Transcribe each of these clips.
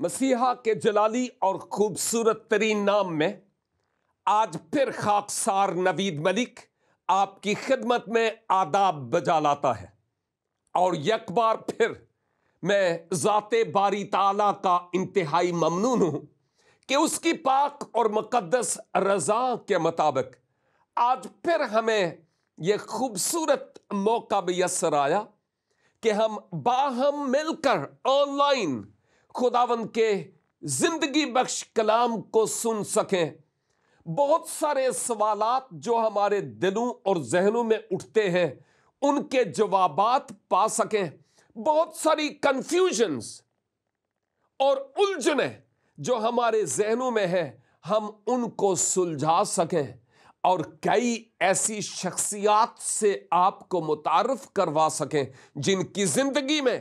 مسیحا کے جلالی اور خوبصورت ترین نام میں آج پھر خاکسار نوید ملک آپ کی خدمت میں آداب بجا لاتا ہے، اور یک بار پھر میں ذات باری تعالیٰ کا انتہائی ممنون ہوں کہ اس کی پاک اور مقدس رضا کے مطابق آج پھر ہمیں یہ خوبصورت موقع میسر آیا کہ ہم باہم مل کر آن لائن خداوند کے زندگی بخش کلام کو سن سکیں۔ بہت سارے سوالات جو ہمارے دلوں اور ذہنوں میں اٹھتے ہیں ان کے جوابات پا سکیں، بہت ساری کنفیوژنز اور الجھنیں جو ہمارے ذہنوں میں ہیں ہم ان کو سلجھا سکیں، اور کئی ایسی شخصیات سے آپ کو متعارف کروا سکیں جن کی زندگی میں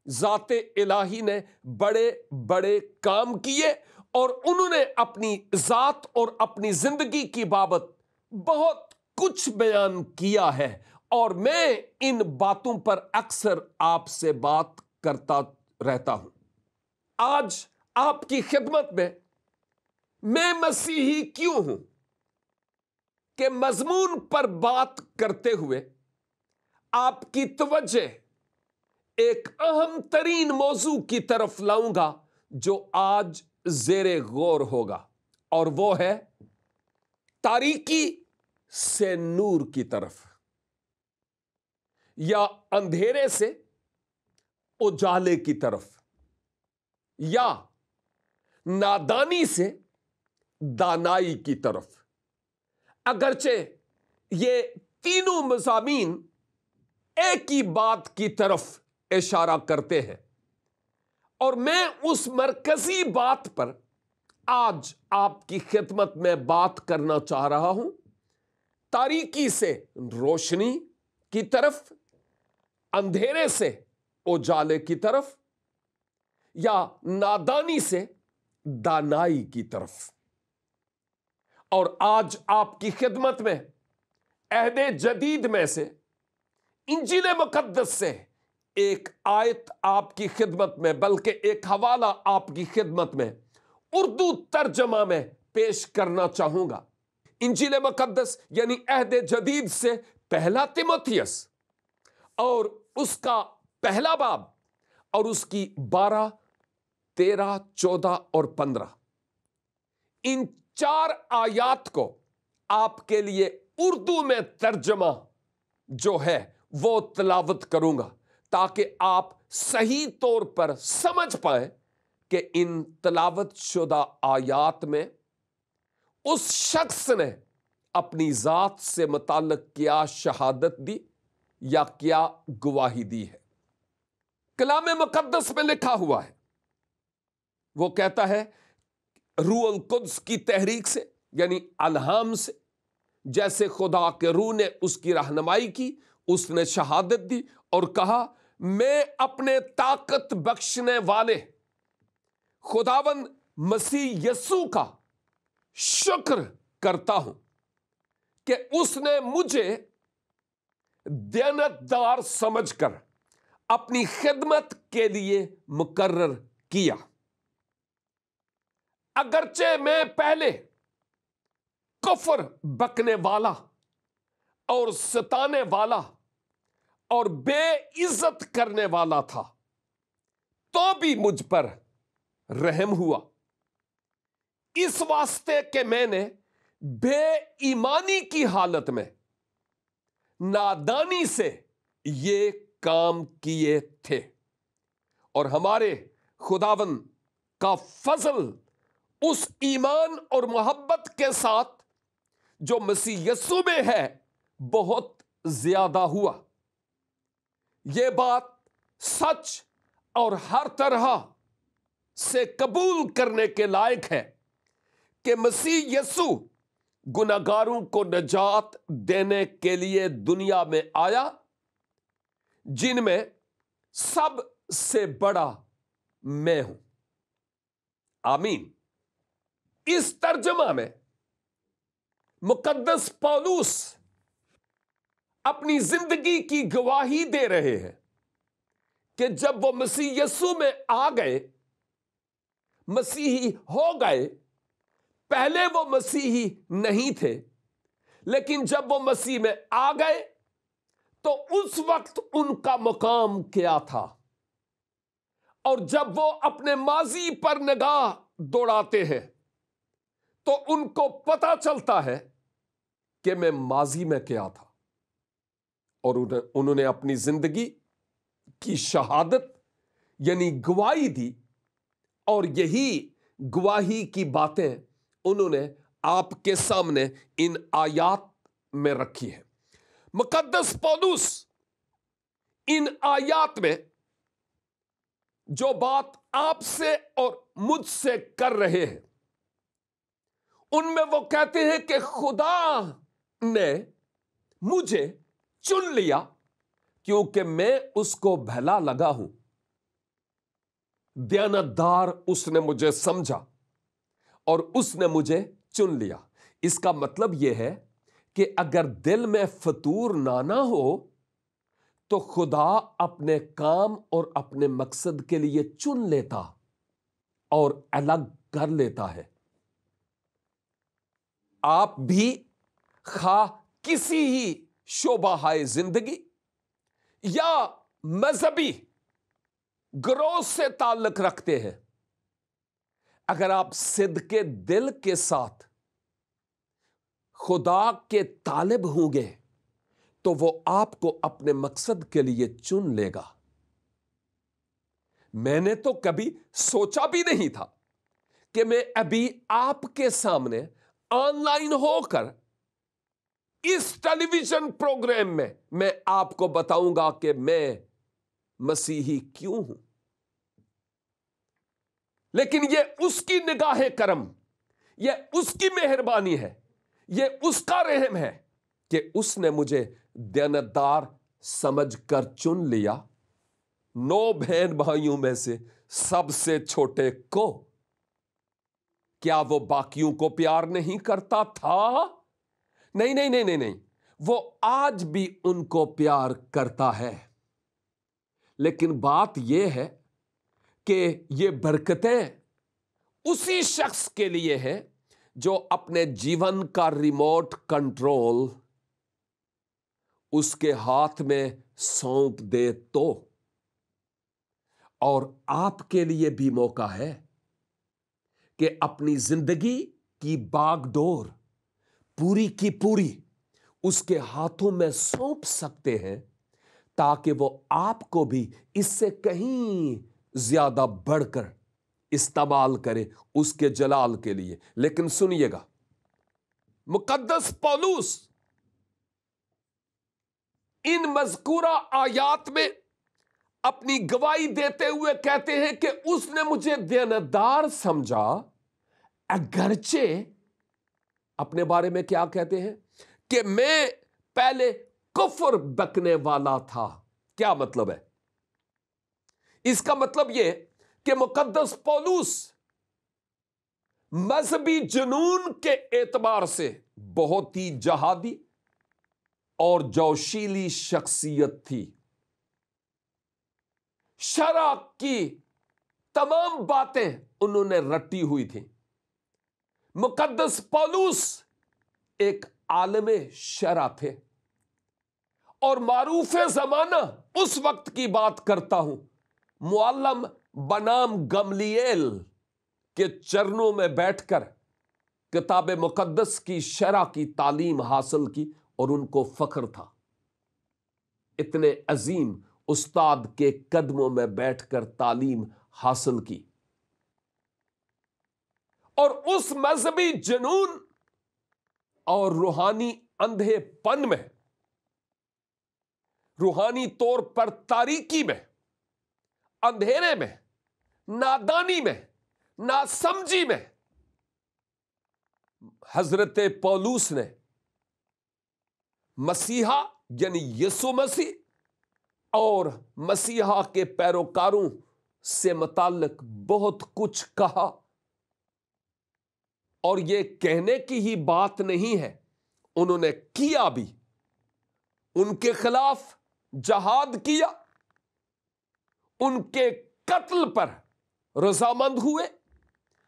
ذات الہی نے بڑے بڑے کام کیے اور انہوں نے اپنی ذات اور اپنی زندگی کی بابت بہت کچھ بیان کیا ہے، اور میں ان باتوں پر اکثر آپ سے بات کرتا رہتا ہوں۔ آج آپ کی خدمت میں مسیحی کیوں ہوں کہ مضمون پر بات کرتے ہوئے آپ کی توجہ ایک اہم ترین موضوع کی طرف لاؤں گا جو آج زیر غور ہوگا، اور وہ ہے تاریکی سے نور کی طرف، یا اندھیرے سے اجالے کی طرف، یا نادانی سے دانائی کی طرف۔ اگرچہ یہ تینوں مضامین ایک ہی بات کی طرف اشارہ کرتے ہیں، اور میں اس مرکزی بات پر آج آپ کی خدمت میں بات کرنا چاہ رہا ہوں، تاریکی سے روشنی کی طرف، اندھیرے سے اجالے کی طرف، یا نادانی سے دانائی کی طرف۔ اور آج آپ کی خدمت میں عہد جدید میں سے انجیل مقدس سے ایک آیت آپ کی خدمت میں، بلکہ ایک حوالہ آپ کی خدمت میں اردو ترجمہ میں پیش کرنا چاہوں گا۔ انجیل مقدس یعنی عہد جدید سے پہلا تیموتھیوس اور اس کا پہلا باب اور اس کی 12، 13، 14 اور 15، ان 4 آیات کو آپ کے لیے اردو میں ترجمہ جو ہے وہ تلاوت کروں گا، تاکہ آپ صحیح طور پر سمجھ پائیں کہ ان تلاوت شدہ آیات میں اس شخص نے اپنی ذات سے متعلق کیا شہادت دی یا کیا گواہی دی ہے۔ کلام مقدس میں لکھا ہوا ہے، وہ کہتا ہے روح القدس کی تحریک سے یعنی الہام سے، جیسے خدا کے روح نے اس کی رہنمائی کی، اس نے شہادت دی اور کہا، میں اپنے طاقت بخشنے والے خداوند مسیح یسوع کا شکر کرتا ہوں کہ اس نے مجھے دیانتدار سمجھ کر اپنی خدمت کے لیے مقرر کیا۔ اگرچہ میں پہلے کفر بکنے والا اور ستانے والا اور بے عزت کرنے والا تھا، تو بھی مجھ پر رحم ہوا، اس واسطے کہ میں نے بے ایمانی کی حالت میں نادانی سے یہ کام کیے تھے، اور ہمارے خداوند کا فضل اس ایمان اور محبت کے ساتھ جو مسیح یسوع میں ہے بہت زیادہ ہوا۔ یہ بات سچ اور ہر طرح سے قبول کرنے کے لائق ہے کہ مسیح یسوع گناہگاروں کو نجات دینے کے لیے دنیا میں آیا، جن میں سب سے بڑا میں ہوں۔ آمین۔ اس ترجمہ میں مقدس پولس اپنی زندگی کی گواہی دے رہے ہیں کہ جب وہ مسیح یسوع میں آ گئے مسیحی ہو گئے، پہلے وہ مسیحی نہیں تھے، لیکن جب وہ مسیح میں آ گئے تو اس وقت ان کا مقام کیا تھا؟ اور جب وہ اپنے ماضی پر نگاہ دوڑاتے ہیں تو ان کو پتہ چلتا ہے کہ میں ماضی میں کیا تھا، اور انہوں نے اپنی زندگی کی شہادت یعنی گواہی دی، اور یہی گواہی کی باتیں انہوں نے آپ کے سامنے ان آیات میں رکھی ہے۔ مقدس پولس ان آیات میں جو بات آپ سے اور مجھ سے کر رہے ہیں، ان میں وہ کہتے ہیں کہ خدا نے مجھے چن لیا کیونکہ میں اس کو بھلا لگا ہوں، دیانتدار اس نے مجھے سمجھا اور اس نے مجھے چن لیا۔ اس کا مطلب یہ ہے کہ اگر دل میں فطور نہ ہو تو خدا اپنے کام اور اپنے مقصد کے لیے چن لیتا اور الگ کر لیتا ہے۔ آپ بھی خواہ کسی ہی شعبہ ہائے زندگی یا مذہبی گروہ سے تعلق رکھتے ہیں، اگر آپ صدق دل کے ساتھ خدا کے طالب ہوں گے تو وہ آپ کو اپنے مقصد کے لیے چن لے گا۔ میں نے تو کبھی سوچا بھی نہیں تھا کہ میں ابھی آپ کے سامنے آن لائن ہو کر اس ٹیلی ویژن پروگرام میں آپ کو بتاؤں گا کہ میں مسیحی کیوں ہوں، لیکن یہ اس کی نگاہ کرم، یہ اس کی مہربانی ہے، یہ اس کا رحم ہے کہ اس نے مجھے دیانتدار سمجھ کر چن لیا۔ 9 بہن بھائیوں میں سے سب سے چھوٹے کو، کیا وہ باقیوں کو پیار نہیں کرتا تھا؟ نہیں نہیں نہیں نہیں نہیں، وہ آج بھی ان کو پیار کرتا ہے، لیکن بات یہ ہے کہ یہ برکتیں اسی شخص کے لیے ہے جو اپنے جیون کا ریموٹ کنٹرول اس کے ہاتھ میں سونپ دے تو۔ اور آپ کے لیے بھی موقع ہے کہ اپنی زندگی کی باغ ڈور پوری کی پوری اس کے ہاتھوں میں سونپ سکتے ہیں، تاکہ وہ آپ کو بھی اس سے کہیں زیادہ بڑھ کر استعمال کرے اس کے جلال کے لیے۔ لیکن سنیے گا، مقدس پولس ان مذکورہ آیات میں اپنی گواہی دیتے ہوئے کہتے ہیں کہ اس نے مجھے دیانتدار سمجھا، اگرچہ اپنے بارے میں کیا کہتے ہیں کہ میں پہلے کفر بکنے والا تھا۔ کیا مطلب ہے اس کا؟ مطلب یہ کہ مقدس پولس مذہبی جنون کے اعتبار سے بہت ہی جہادی اور جوشیلی شخصیت تھی۔ شرع کی تمام باتیں انہوں نے رٹی ہوئی تھیں۔ مقدس پولس ایک عالم شرع تھے، اور معروف زمانہ اس وقت کی بات کرتا ہوں، معلم بنام گملیل کے چرنوں میں بیٹھ کر کتاب مقدس کی شرع کی تعلیم حاصل کی، اور ان کو فخر تھا اتنے عظیم استاد کے قدموں میں بیٹھ کر تعلیم حاصل کی۔ اور اس مذہبی جنون اور روحانی اندھے پن میں، روحانی طور پر تاریکی میں، اندھیرے میں، نادانی میں، ناسمجھی میں، حضرت پولس نے مسیحا یعنی یسوع مسیح اور مسیحا کے پیروکاروں سے متعلق بہت کچھ کہا، اور یہ کہنے کی ہی بات نہیں ہے، انہوں نے کیا بھی، ان کے خلاف جہاد کیا، ان کے قتل پر رضامند ہوئے،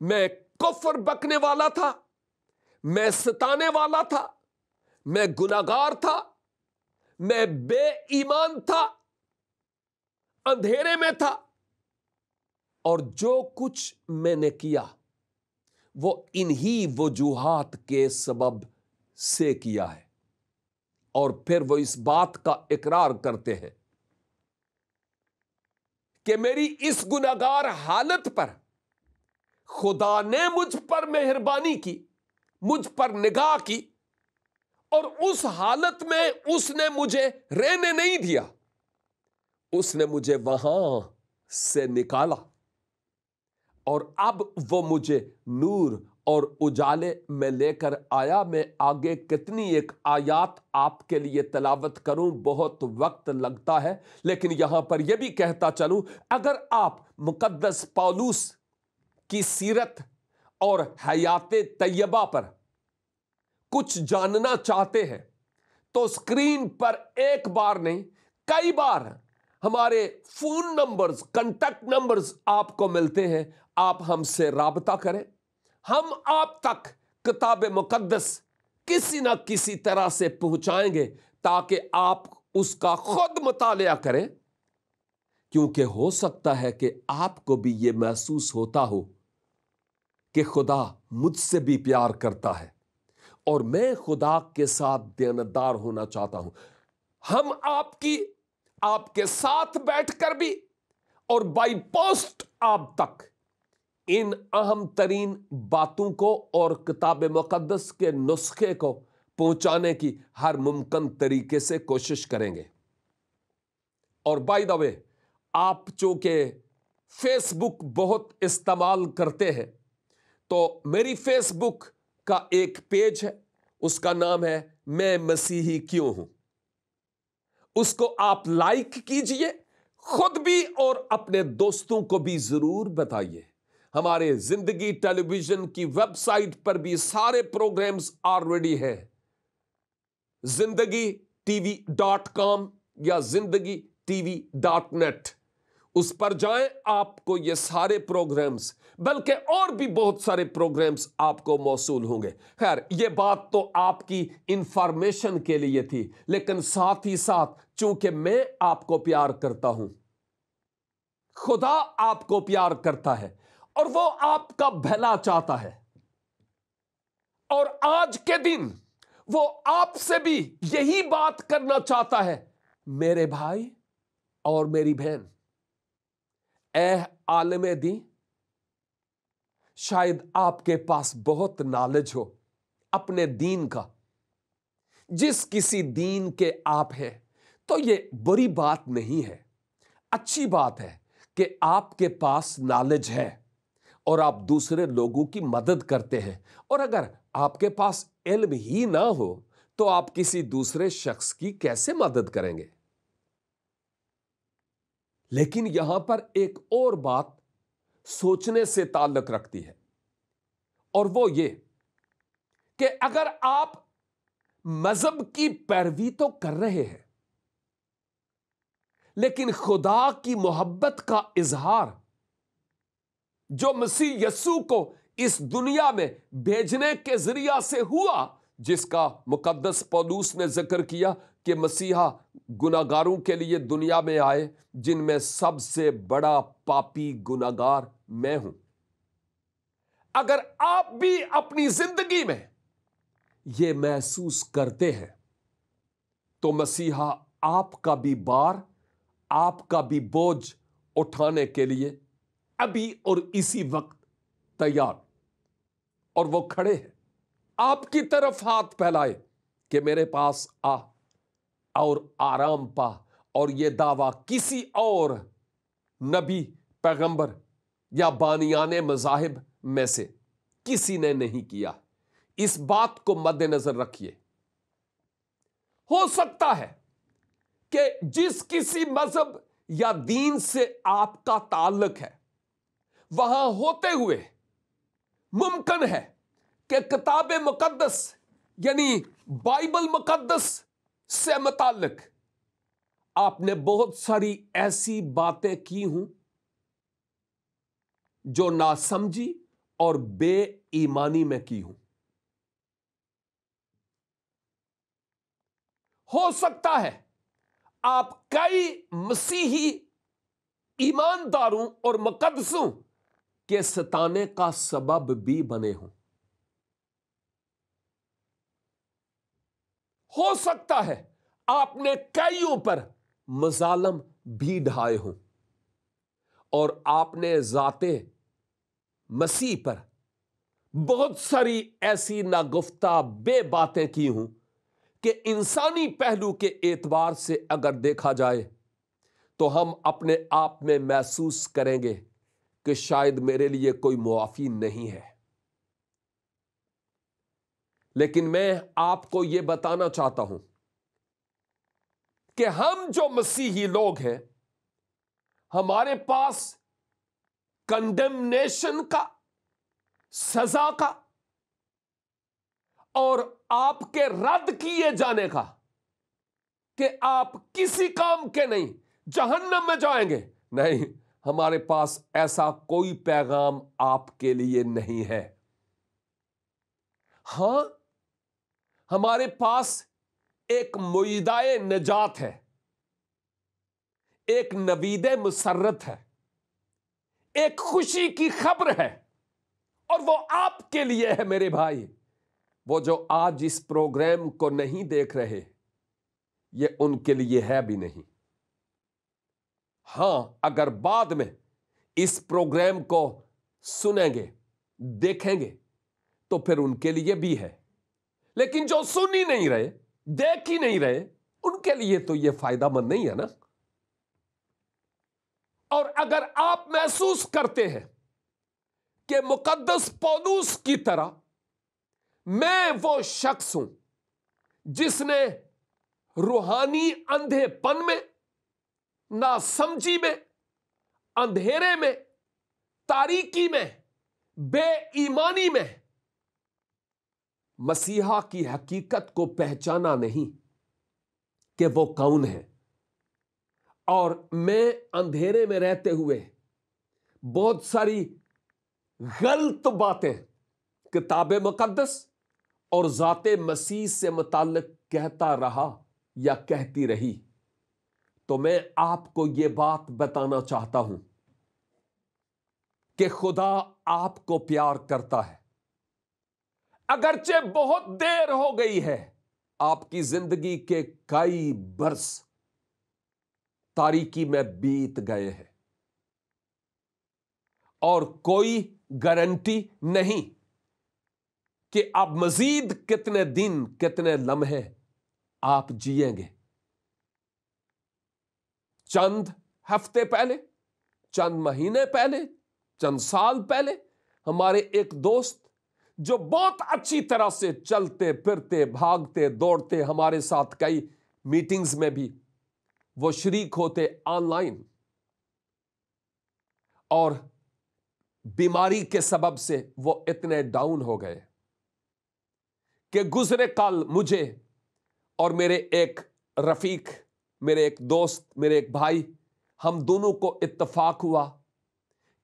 میں کفر بکنے والا تھا، میں ستانے والا تھا، میں گناہگار تھا، میں بے ایمان تھا، اندھیرے میں تھا، اور جو کچھ میں نے کیا وہ انہی وجوہات کے سبب سے کیا ہے۔ اور پھر وہ اس بات کا اقرار کرتے ہیں کہ میری اس گناہگار حالت پر خدا نے مجھ پر مہربانی کی، مجھ پر نگاہ کی، اور اس حالت میں اس نے مجھے رہنے نہیں دیا، اس نے مجھے وہاں سے نکالا، اور اب وہ مجھے نور اور اجالے میں لے کر آیا۔ میں آگے کتنی ایک آیات آپ کے لیے تلاوت کروں، بہت وقت لگتا ہے، لیکن یہاں پر یہ بھی کہتا چلوں، اگر آپ مقدس پولس کی سیرت اور حیات طیبہ پر کچھ جاننا چاہتے ہیں تو اسکرین پر ایک بار نہیں، کئی بار ہمارے فون نمبرز، کنٹیکٹ نمبرز آپ کو ملتے ہیں، آپ ہم سے رابطہ کریں، ہم آپ تک کتاب مقدس کسی نہ کسی طرح سے پہنچائیں گے تاکہ آپ اس کا خود مطالعہ کریں، کیونکہ ہو سکتا ہے کہ آپ کو بھی یہ محسوس ہوتا ہو کہ خدا مجھ سے بھی پیار کرتا ہے اور میں خدا کے ساتھ دیانتدار ہونا چاہتا ہوں۔ ہم آپ کے ساتھ بیٹھ کر بھی اور بائی پوسٹ آپ تک ان اہم ترین باتوں کو اور کتاب مقدس کے نسخے کو پہنچانے کی ہر ممکن طریقے سے کوشش کریں گے۔ اور بائی دا وے، آپ چونکہ فیس بک بہت استعمال کرتے ہیں تو میری فیس بک کا ایک پیج ہے، اس کا نام ہے میں مسیحی کیوں ہوں۔ اس کو آپ لائک کیجئے، خود بھی اور اپنے دوستوں کو بھی ضرور بتائیے۔ ہمارے زندگی ٹیلی ویژن کی ویب سائٹ پر بھی سارے پروگرامز آلریڈی ہیں، zindagi.tv.com یا zindagi.tv.net، اس پر جائیں، آپ کو یہ سارے پروگرامز بلکہ اور بھی بہت سارے پروگرامز آپ کو موصول ہوں گے۔ خیر، یہ بات تو آپ کی انفارمیشن کے لیے تھی، لیکن ساتھ ہی ساتھ چونکہ میں آپ کو پیار کرتا ہوں، خدا آپ کو پیار کرتا ہے اور وہ آپ کا بھلا چاہتا ہے، اور آج کے دن وہ آپ سے بھی یہی بات کرنا چاہتا ہے۔ میرے بھائی اور میری بہن، اے عالم دین، شاید آپ کے پاس بہت نالج ہو اپنے دین کا، جس کسی دین کے آپ ہیں، تو یہ بری بات نہیں ہے، اچھی بات ہے کہ آپ کے پاس نالج ہے اور آپ دوسرے لوگوں کی مدد کرتے ہیں۔ اور اگر آپ کے پاس علم ہی نہ ہو تو آپ کسی دوسرے شخص کی کیسے مدد کریں گے؟ لیکن یہاں پر ایک اور بات سوچنے سے تعلق رکھتی ہے، اور وہ یہ کہ اگر آپ مذہب کی پیروی تو کر رہے ہیں، لیکن خدا کی محبت کا اظہار جو مسیح یسوع کو اس دنیا میں بھیجنے کے ذریعہ سے ہوا، جس کا مقدس پولس نے ذکر کیا کہ مسیحا گناہگاروں کے لیے دنیا میں آئے، جن میں سب سے بڑا پاپی گناہگار میں ہوں۔ اگر آپ بھی اپنی زندگی میں یہ محسوس کرتے ہیں تو مسیحا آپ کا بھی بار، آپ کا بھی بوجھ اٹھانے کے لیے ابھی اور اسی وقت تیار، اور وہ کھڑے ہیں آپ کی طرف ہاتھ پھیلائے کہ میرے پاس آ اور آرام پا۔ اور یہ دعویٰ کسی اور نبی، پیغمبر یا بانیان مذاہب میں سے کسی نے نہیں کیا۔ اس بات کو مد نظر رکھیے۔ ہو سکتا ہے کہ جس کسی مذہب یا دین سے آپ کا تعلق ہے، وہاں ہوتے ہوئے ممکن ہے کہ کتاب مقدس یعنی بائبل مقدس سے متعلق آپ نے بہت ساری ایسی باتیں کی ہوں جو ناسمجھی اور بے ایمانی میں کی ہوں۔ ہو سکتا ہے آپ کئی مسیحی ایمانداروں اور مقدسوں کے ستانے کا سبب بھی بنے ہوں۔ ہو سکتا ہے آپ نے کئیوں پر مظالم بھی ڈھائے ہوں اور آپ نے ذات مسیح پر بہت ساری ایسی ناگفتہ بے باتیں کی ہوں کہ انسانی پہلو کے اعتبار سے اگر دیکھا جائے تو ہم اپنے آپ میں محسوس کریں گے کہ شاید میرے لیے کوئی معافی نہیں ہے۔ لیکن میں آپ کو یہ بتانا چاہتا ہوں کہ ہم جو مسیحی لوگ ہیں، ہمارے پاس کنڈمنیشن کا، سزا کا اور آپ کے رد کیے جانے کا، کہ آپ کسی کام کے نہیں جہنم میں جائیں گے، نہیں، ہمارے پاس ایسا کوئی پیغام آپ کے لیے نہیں ہے۔ ہاں، ہمارے پاس ایک معیدہ نجات ہے، ایک نوید مسرت ہے، ایک خوشی کی خبر ہے، اور وہ آپ کے لیے ہے میرے بھائی۔ وہ جو آج اس پروگرام کو نہیں دیکھ رہے، یہ ان کے لیے ہے بھی نہیں۔ ہاں، اگر بعد میں اس پروگرام کو سنیں گے، دیکھیں گے، تو پھر ان کے لیے بھی ہے۔ لیکن جو سن ہی نہیں رہے، دیکھ ہی نہیں رہے، ان کے لیے تو یہ فائدہ مند نہیں ہے نا۔ اور اگر آپ محسوس کرتے ہیں کہ مقدس پولوس کی طرح میں وہ شخص ہوں جس نے روحانی اندھے پن میں، ناسمجھی میں، اندھیرے میں، تاریکی میں، بے ایمانی میں مسیحا کی حقیقت کو پہچانا نہیں کہ وہ کون ہے، اور میں اندھیرے میں رہتے ہوئے بہت ساری غلط باتیں کتاب مقدس اور ذات مسیح سے متعلق کہتا رہا یا کہتی رہی، تو میں آپ کو یہ بات بتانا چاہتا ہوں کہ خدا آپ کو پیار کرتا ہے۔ اگرچہ بہت دیر ہو گئی ہے، آپ کی زندگی کے کئی برس تاریکی میں بیت گئے ہیں، اور کوئی گارنٹی نہیں کہ اب مزید کتنے دن، کتنے لمحے آپ جیئیں گے۔ چند ہفتے پہلے، چند مہینے پہلے، چند سال پہلے ہمارے ایک دوست جو بہت اچھی طرح سے چلتے پھرتے بھاگتے دوڑتے، ہمارے ساتھ کئی میٹنگز میں بھی وہ شریک ہوتے آن لائن، اور بیماری کے سبب سے وہ اتنے ڈاؤن ہو گئے کہ گزرے کل مجھے اور میرے ایک رفیق، میرے ایک دوست، میرے ایک بھائی، ہم دونوں کو اتفاق ہوا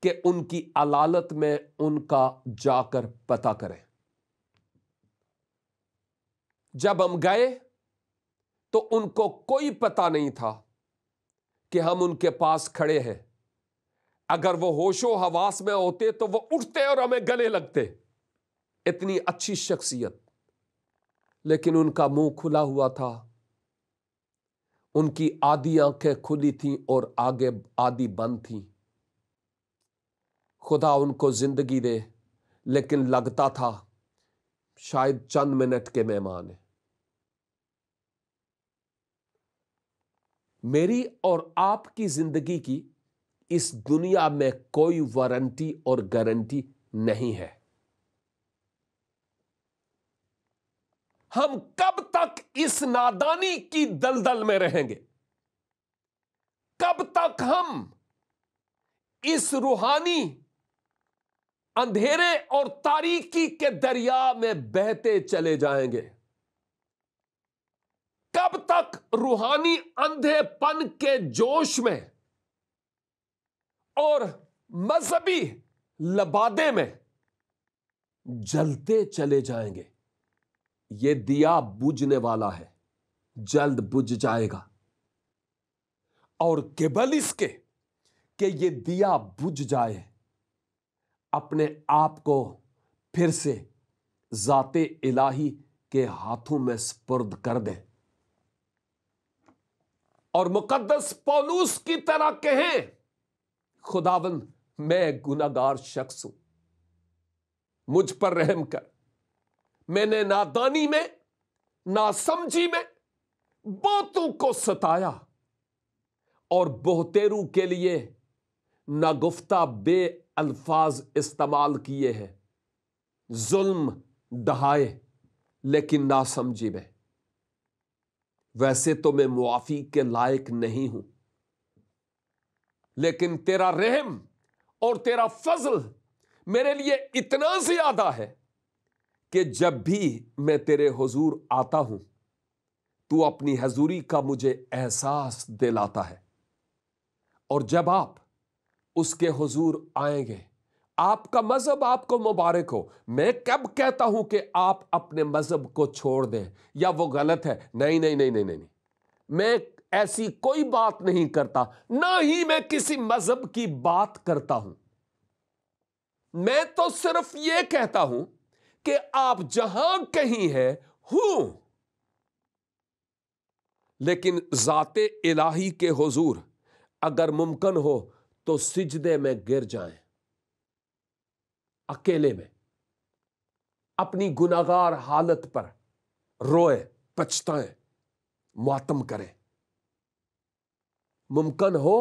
کہ ان کی علالت میں ان کا جا کر پتہ کریں۔ جب ہم گئے تو ان کو کوئی پتہ نہیں تھا کہ ہم ان کے پاس کھڑے ہیں۔ اگر وہ ہوش و حواس میں ہوتے تو وہ اٹھتے اور ہمیں گلے لگتے، اتنی اچھی شخصیت، لیکن ان کا منہ کھلا ہوا تھا، ان کی آدھی آنکھیں کھلی تھیں اور آگے آدھی بند تھیں۔ خدا ان کو زندگی دے، لیکن لگتا تھا شاید چند منٹ کے مہمان ہیں۔ میری اور آپ کی زندگی کی اس دنیا میں کوئی وارنٹی اور گارنٹی نہیں ہے۔ ہم کب تک اس نادانی کی دلدل میں رہیں گے؟ کب تک ہم اس روحانی اندھیرے اور تاریکی کے دریا میں بہتے چلے جائیں گے؟ کب تک روحانی اندھے پن کے جوش میں اور مذہبی لبادے میں جلتے چلے جائیں گے۔ یہ دیا بجھنے والا ہے، جلد بجھ جائے گا، اور قبل اس کے کہ یہ دیا بجھ جائے، اپنے آپ کو پھر سے ذات الہی کے ہاتھوں میں سپرد کر دیں، اور مقدس پولوس کی طرح کہیں، خداوند میں گناہگار شخص ہوں، مجھ پر رحم کر، میں نے نادانی میں، ناسمجھی میں بہتوں کو ستایا، اور بہتیروں کے لیے ناگفتہ بے الفاظ استعمال کیے ہیں، ظلم ڈھائے لیکن ناسمجھی میں۔ ویسے تو میں معافی کے لائق نہیں ہوں، لیکن تیرا رحم اور تیرا فضل میرے لیے اتنا زیادہ ہے کہ جب بھی میں تیرے حضور آتا ہوں تو اپنی حضوری کا مجھے احساس دلاتا ہے، اور جب آپ اس کے حضور آئیں گے، آپ کا مذہب آپ کو مبارک ہو۔ میں کب کہتا ہوں کہ آپ اپنے مذہب کو چھوڑ دیں یا وہ غلط ہے؟ نہیں نہیں نہیں نہیں نہیں، میں ایسی کوئی بات نہیں کرتا، نہ ہی میں کسی مذہب کی بات کرتا ہوں۔ میں تو صرف یہ کہتا ہوں کہ آپ جہاں کہیں ہیں ہوں، لیکن ذات الہی کے حضور اگر ممکن ہو تو سجدے میں گر جائیں، اکیلے میں اپنی گناہگار حالت پر روئے، پچھتائیں، ماتم کریں۔ ممکن ہو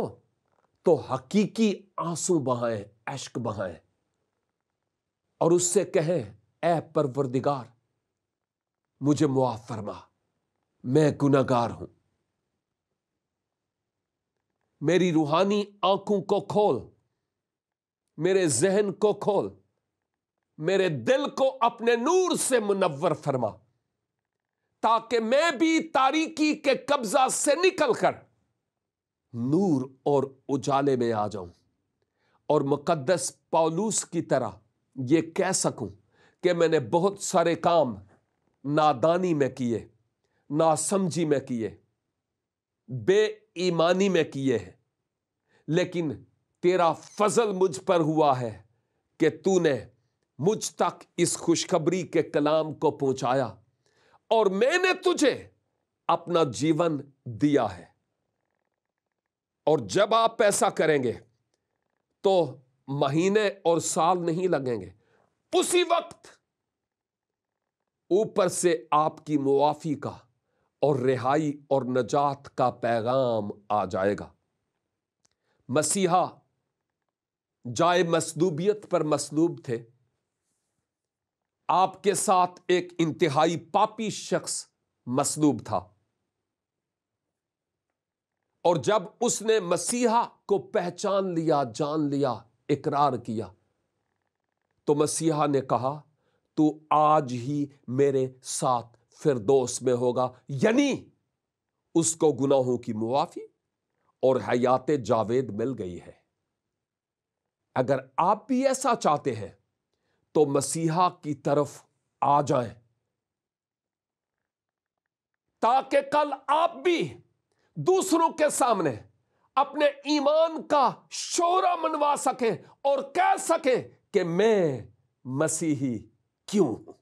تو حقیقی آنسو بہائیں، اشک بہائیں، اور اس سے کہیں، اے پروردگار مجھے معاف فرما، میں گناہگار ہوں، میری روحانی آنکھوں کو کھول، میرے ذہن کو کھول، میرے دل کو اپنے نور سے منور فرما، تاکہ میں بھی تاریکی کے قبضہ سے نکل کر نور اور اجالے میں آ جاؤں، اور مقدس پولوس کی طرح یہ کہہ سکوں کہ میں نے بہت سارے کام نادانی میں کیے، ناسمجھی میں کیے، بے ایمانی میں کیے ہیں، لیکن تیرا فضل مجھ پر ہوا ہے کہ تو نے مجھ تک اس خوشخبری کے کلام کو پہنچایا، اور میں نے تجھے اپنا جیون دیا ہے۔ اور جب آپ ایسا کریں گے تو مہینے اور سال نہیں لگیں گے، اسی وقت اوپر سے آپ کی معافی کا اور رہائی اور نجات کا پیغام آ جائے گا۔ مسیحا جائے مصلوبیت پر مصلوب تھے، آپ کے ساتھ ایک انتہائی پاپی شخص مصلوب تھا، اور جب اس نے مسیحا کو پہچان لیا، جان لیا، اقرار کیا، تو مسیحا نے کہا تو آج ہی میرے ساتھ فردوس میں ہوگا، یعنی اس کو گناہوں کی معافی اور حیات جاوید مل گئی ہے۔ اگر آپ بھی ایسا چاہتے ہیں تو مسیحا کی طرف آ جائیں، تاکہ کل آپ بھی دوسروں کے سامنے اپنے ایمان کا شعرہ منوا سکیں اور کہہ سکیں کہ میں مسیحی کیوں ہوں۔